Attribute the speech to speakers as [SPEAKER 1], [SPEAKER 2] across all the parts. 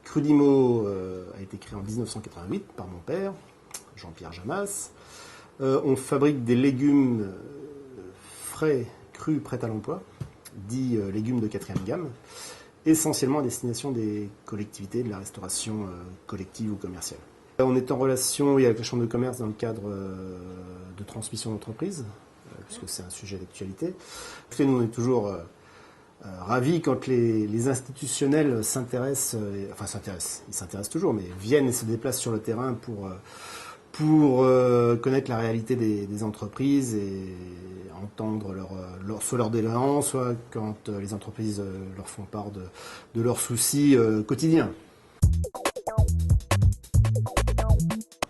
[SPEAKER 1] Crudimo a été créé en 1988 par mon père, Jean-Pierre Jamas. On fabrique des légumes frais, crus, prêts à l'emploi, dits légumes de quatrième gamme, essentiellement à destination des collectivités, de la restauration collective ou commerciale. On est en relation avec la Chambre de commerce dans le cadre de transmission d'entreprise, puisque c'est un sujet d'actualité. Nous, on est toujours ravis quand les institutionnels s'intéressent, ils s'intéressent toujours, mais viennent et se déplacent sur le terrain pour connaître la réalité des entreprises et entendre soit leurs doléances, soit quand les entreprises leur font part de leurs soucis quotidiens.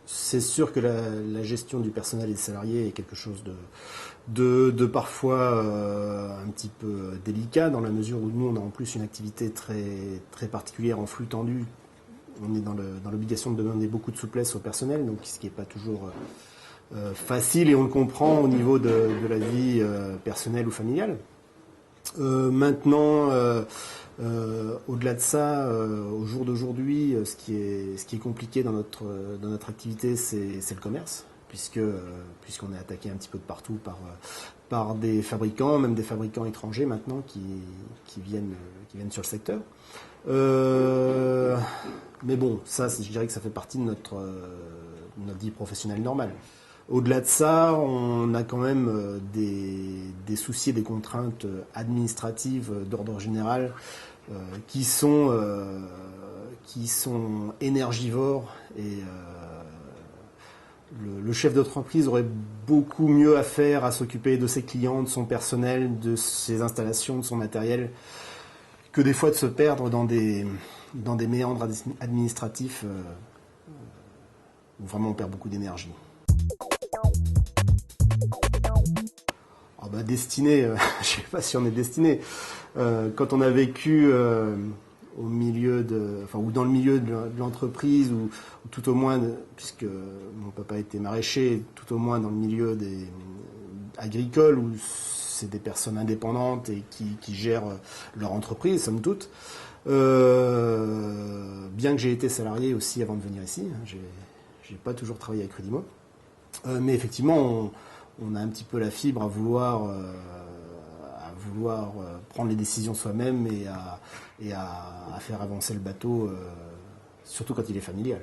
[SPEAKER 1] C'est sûr que la gestion du personnel et des salariés est quelque chose de parfois un petit peu délicat, dans la mesure où nous, on a en plus une activité très, très particulière en flux tendu. On est dans l'obligation de demander beaucoup de souplesse au personnel, donc ce qui n'est pas toujours facile, et on le comprend au niveau de la vie personnelle ou familiale. Maintenant, au-delà de ça, au jour d'aujourd'hui, ce qui est compliqué dans notre activité, c'est le commerce, puisqu'on est attaqué un petit peu de partout par des fabricants, même des fabricants étrangers maintenant qui viennent sur le secteur. Mais bon, ça, je dirais que ça fait partie de notre vie professionnelle normale. Au-delà de ça, on a quand même des soucis et des contraintes administratives d'ordre général qui sont énergivores, et le chef d'entreprise aurait beaucoup mieux à faire à s'occuper de ses clients, de son personnel, de ses installations, de son matériel, que des fois de se perdre dans des méandres administratifs où vraiment on perd beaucoup d'énergie. Destiné, je ne sais pas si on est destiné. Quand on a vécu au milieu ou dans le milieu de l'entreprise, ou tout au moins, puisque mon papa était maraîcher, tout au moins dans le milieu agricole, où c'est des personnes indépendantes et qui gèrent leur entreprise, somme toute. Bien que j'ai été salarié aussi avant de venir ici, j'ai pas toujours travaillé avec Crudimo, mais effectivement, on a un petit peu la fibre à vouloir prendre les décisions soi-même et à faire avancer le bateau, surtout quand il est familial.